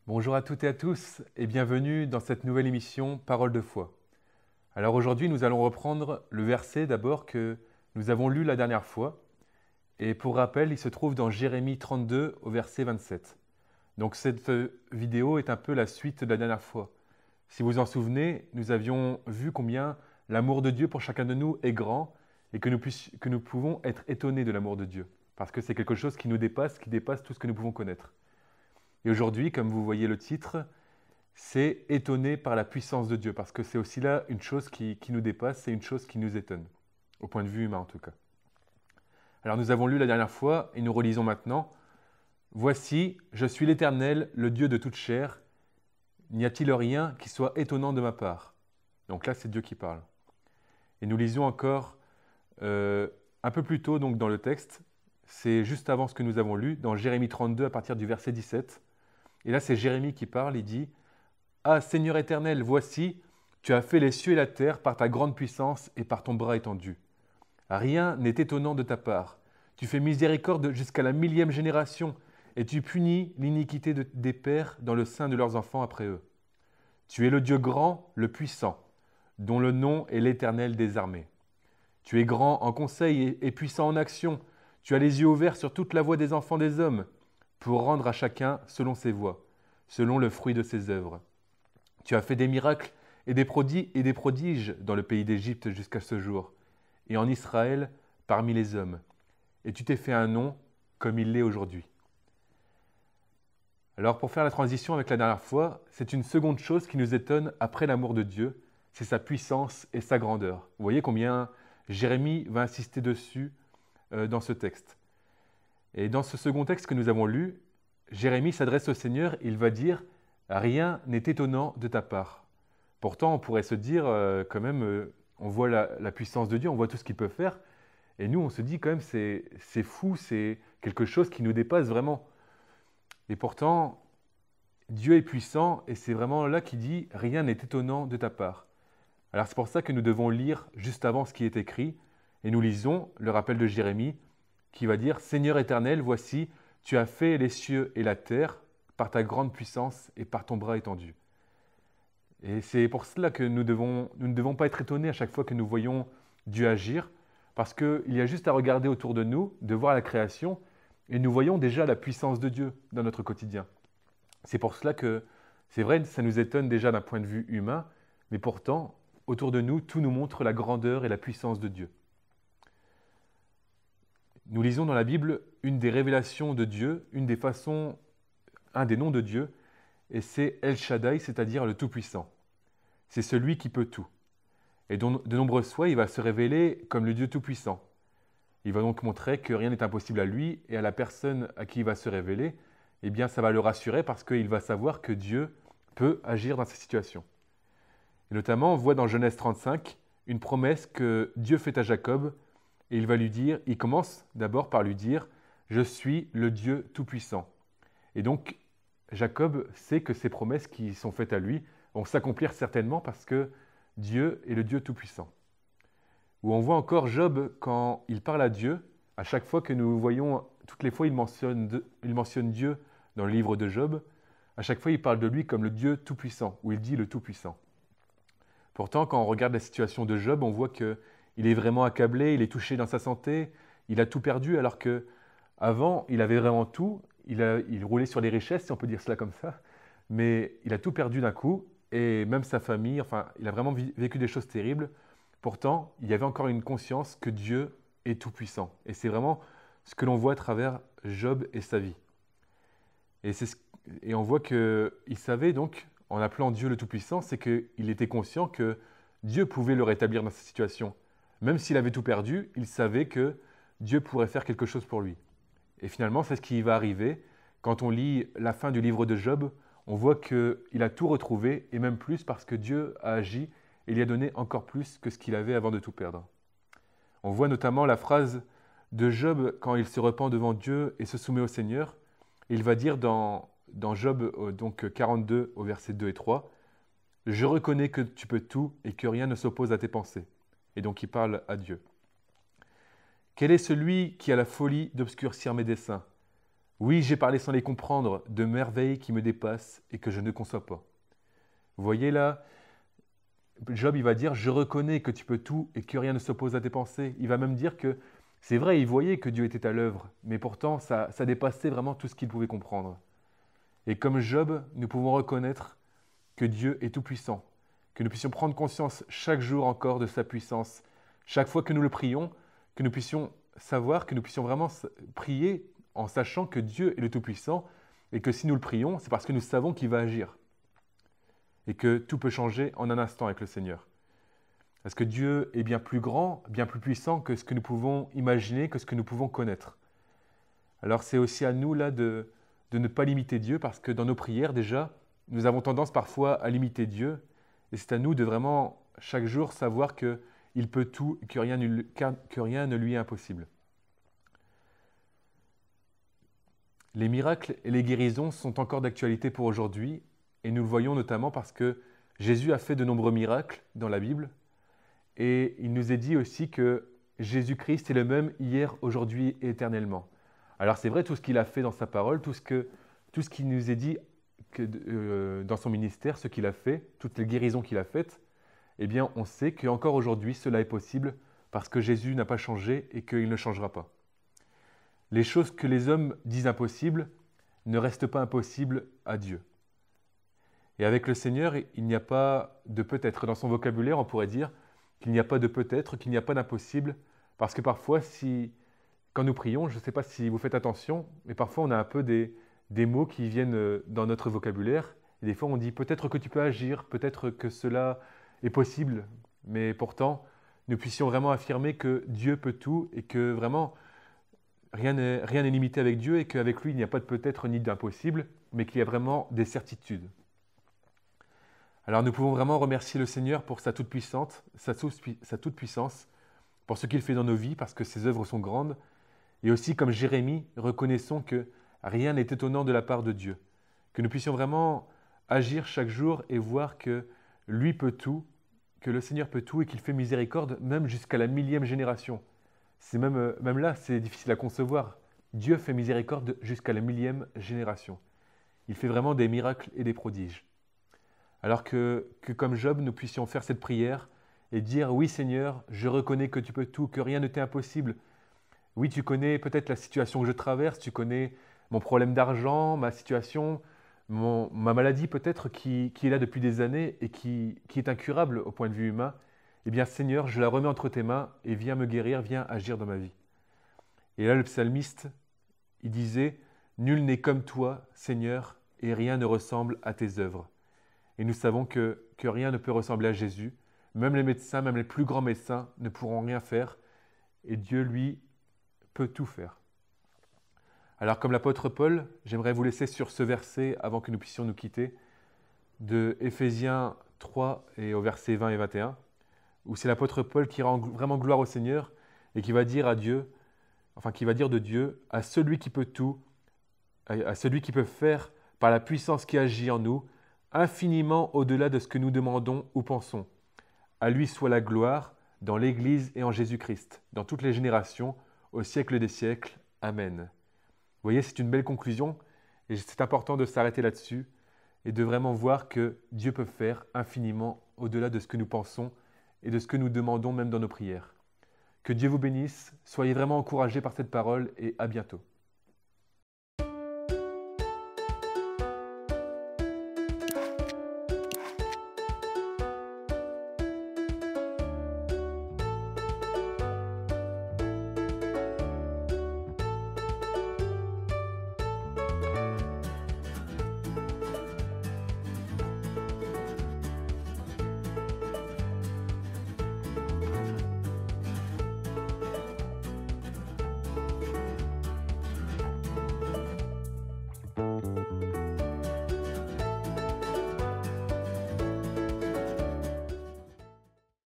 Bonjour à toutes et à tous et bienvenue dans cette nouvelle émission Parole de foi. Alors aujourd'hui nous allons reprendre le verset d'abord que nous avons lu la dernière fois et pour rappel il se trouve dans Jérémie 32 au verset 27. Donc cette vidéo est un peu la suite de la dernière fois. Si vous vous en souvenez, nous avions vu combien l'amour de Dieu pour chacun de nous est grand et que nous pouvons être étonnés de l'amour de Dieu parce que c'est quelque chose qui nous dépasse, qui dépasse tout ce que nous pouvons connaître. Et aujourd'hui, comme vous voyez le titre, c'est étonné par la puissance de Dieu, parce que c'est aussi là une chose qui nous dépasse, c'est une chose qui nous étonne, au point de vue humain en tout cas. Alors nous avons lu la dernière fois et nous relisons maintenant. « Voici, je suis l'Éternel, le Dieu de toute chair. N'y a-t-il rien qui soit étonnant de ma part ?» Donc là, c'est Dieu qui parle. Et nous lisons encore un peu plus tôt donc, dans le texte, c'est juste avant ce que nous avons lu, dans Jérémie 32 à partir du verset 17. Et là, c'est Jérémie qui parle, il dit « Ah, Seigneur éternel, voici, tu as fait les cieux et la terre par ta grande puissance et par ton bras étendu. Rien n'est étonnant de ta part. Tu fais miséricorde jusqu'à la 1000e génération et tu punis l'iniquité des pères dans le sein de leurs enfants après eux. Tu es le Dieu grand, le puissant, dont le nom est l'Éternel des armées. Tu es grand en conseil et puissant en action. Tu as les yeux ouverts sur toute la voie des enfants des hommes, pour rendre à chacun selon ses voies, selon le fruit de ses œuvres. Tu as fait des miracles et des prodiges dans le pays d'Égypte jusqu'à ce jour, et en Israël parmi les hommes. Et tu t'es fait un nom comme il l'est aujourd'hui. » Alors pour faire la transition avec la dernière fois, c'est une seconde chose qui nous étonne après l'amour de Dieu, c'est sa puissance et sa grandeur. Vous voyez combien Jérémie va insister dessus dans ce texte. Et dans ce second texte que nous avons lu, Jérémie s'adresse au Seigneur et il va dire « Rien n'est étonnant de ta part ». Pourtant, on pourrait se dire quand même, on voit la puissance de Dieu, on voit tout ce qu'il peut faire, et nous on se dit quand même c'est fou, c'est quelque chose qui nous dépasse vraiment. Et pourtant, Dieu est puissant et c'est vraiment là qu'il dit « Rien n'est étonnant de ta part ». Alors c'est pour ça que nous devons lire juste avant ce qui est écrit, et nous lisons le rappel de Jérémie, qui va dire « Seigneur éternel, voici, tu as fait les cieux et la terre par ta grande puissance et par ton bras étendu. » Et c'est pour cela que nous ne devons pas être étonnés à chaque fois que nous voyons Dieu agir, parce qu'il y a juste à regarder autour de nous, de voir la création, et nous voyons déjà la puissance de Dieu dans notre quotidien. C'est pour cela que, c'est vrai, ça nous étonne déjà d'un point de vue humain, mais pourtant, autour de nous, tout nous montre la grandeur et la puissance de Dieu. Nous lisons dans la Bible une des révélations de Dieu, un des noms de Dieu, et c'est El Shaddai, c'est-à-dire le Tout-Puissant. C'est celui qui peut tout. Et de nombreuses fois, il va se révéler comme le Dieu Tout-Puissant. Il va donc montrer que rien n'est impossible à lui et à la personne à qui il va se révéler, eh bien ça va le rassurer parce qu'il va savoir que Dieu peut agir dans ces situations. Et notamment, on voit dans Genèse 35 une promesse que Dieu fait à Jacob. Et il commence d'abord par lui dire « Je suis le Dieu Tout-Puissant ». Et donc, Jacob sait que ces promesses qui sont faites à lui vont s'accomplir certainement parce que Dieu est le Dieu Tout-Puissant. Où on voit encore Job quand il parle à Dieu, à chaque fois que nous voyons, toutes les fois il mentionne Dieu dans le livre de Job, à chaque fois il parle de lui comme le Dieu Tout-Puissant, où il dit le Tout-Puissant. Pourtant, quand on regarde la situation de Job, on voit que il est vraiment accablé, il est touché dans sa santé, il a tout perdu alors qu'avant, il avait vraiment tout, il roulait sur les richesses, si on peut dire cela comme ça, mais il a tout perdu d'un coup, et même sa famille, enfin, il a vraiment vécu des choses terribles. Pourtant, il y avait encore une conscience que Dieu est tout-puissant. Et c'est vraiment ce que l'on voit à travers Job et sa vie. Et on voit qu'il savait donc, en appelant Dieu le Tout-Puissant, c'est qu'il était conscient que Dieu pouvait le rétablir dans sa situation. Même s'il avait tout perdu, il savait que Dieu pourrait faire quelque chose pour lui. Et finalement, c'est ce qui va arriver. Quand on lit la fin du livre de Job, on voit qu'il a tout retrouvé, et même plus parce que Dieu a agi et lui a donné encore plus que ce qu'il avait avant de tout perdre. On voit notamment la phrase de Job quand il se repent devant Dieu et se soumet au Seigneur. Il va dire dans Job 42 au verset 2 et 3, « Je reconnais que tu peux tout et que rien ne s'oppose à tes pensées. » Et donc il parle à Dieu. « Quel est celui qui a la folie d'obscurcir mes desseins? Oui, j'ai parlé sans les comprendre, de merveilles qui me dépassent et que je ne conçois pas. » Vous voyez là, Job il va dire « Je reconnais que tu peux tout et que rien ne s'oppose à tes pensées. » Il va même dire que c'est vrai, il voyait que Dieu était à l'œuvre, mais pourtant ça dépassait vraiment tout ce qu'il pouvait comprendre. Et comme Job, nous pouvons reconnaître que Dieu est tout-puissant, que nous puissions prendre conscience chaque jour encore de sa puissance, chaque fois que nous le prions, que nous puissions savoir, que nous puissions vraiment prier en sachant que Dieu est le tout-puissant et que si nous le prions, c'est parce que nous savons qu'il va agir et que tout peut changer en un instant avec le Seigneur. Parce que Dieu est bien plus grand, bien plus puissant que ce que nous pouvons imaginer, que ce que nous pouvons connaître. Alors c'est aussi à nous là de ne pas limiter Dieu parce que dans nos prières déjà, nous avons tendance parfois à limiter Dieu et c'est à nous de vraiment chaque jour savoir qu'il peut tout et que rien ne lui est impossible. Les miracles et les guérisons sont encore d'actualité pour aujourd'hui et nous le voyons notamment parce que Jésus a fait de nombreux miracles dans la Bible et il nous est dit aussi que Jésus-Christ est le même hier, aujourd'hui et éternellement. Alors c'est vrai tout ce qu'il a fait dans sa parole, tout ce qu'il nous est dit dans son ministère, ce qu'il a fait, toutes les guérisons qu'il a faites, eh bien on sait qu'encore aujourd'hui cela est possible parce que Jésus n'a pas changé et qu'il ne changera pas. Les choses que les hommes disent impossibles ne restent pas impossibles à Dieu. Et avec le Seigneur, il n'y a pas de peut-être. Dans son vocabulaire, on pourrait dire qu'il n'y a pas de peut-être, qu'il n'y a pas d'impossible, parce que parfois, quand nous prions, je ne sais pas si vous faites attention, mais parfois on a un peu des mots qui viennent dans notre vocabulaire, et des fois on dit peut-être que tu peux agir, peut-être que cela est possible, mais pourtant, nous puissions vraiment affirmer que Dieu peut tout, et que vraiment, rien n'est limité avec Dieu, et qu'avec lui, il n'y a pas de peut-être ni d'impossible, mais qu'il y a vraiment des certitudes. Alors nous pouvons vraiment remercier le Seigneur pour sa toute-puissance, pour ce qu'il fait dans nos vies, parce que ses œuvres sont grandes. Et aussi, comme Jérémie, reconnaissons que rien n'est étonnant de la part de Dieu. Que nous puissions vraiment agir chaque jour et voir que lui peut tout, que le Seigneur peut tout et qu'il fait miséricorde même jusqu'à la 1000e génération. C'est même là, c'est difficile à concevoir. Dieu fait miséricorde jusqu'à la 1000e génération. Il fait vraiment des miracles et des prodiges. Alors que comme Job, nous puissions faire cette prière et dire « Oui Seigneur, je reconnais que tu peux tout, que rien ne t'est impossible. Oui, tu connais peut-être la situation que je traverse, tu connais mon problème d'argent, ma situation, ma maladie peut-être qui est là depuis des années et qui est incurable au point de vue humain. Eh bien Seigneur, je la remets entre tes mains et viens me guérir, viens agir dans ma vie. » Et là, le psalmiste, il disait « Nul n'est comme toi, Seigneur, et rien ne ressemble à tes œuvres. » Et nous savons que rien ne peut ressembler à Jésus. Même les médecins, même les plus grands médecins ne pourront rien faire. Et Dieu, lui, peut tout faire. Alors comme l'apôtre Paul, j'aimerais vous laisser sur ce verset avant que nous puissions nous quitter, de Éphésiens 3 et au verset 20 et 21, où c'est l'apôtre Paul qui rend vraiment gloire au Seigneur et qui va dire à Dieu, qui va dire de Dieu, à celui qui peut tout, à celui qui peut faire par la puissance qui agit en nous, infiniment au-delà de ce que nous demandons ou pensons. À lui soit la gloire dans l'Église et en Jésus-Christ, dans toutes les générations, au siècle des siècles. Amen. Vous voyez, c'est une belle conclusion et c'est important de s'arrêter là-dessus et de vraiment voir que Dieu peut faire infiniment au-delà de ce que nous pensons et de ce que nous demandons même dans nos prières. Que Dieu vous bénisse, soyez vraiment encouragés par cette parole et à bientôt.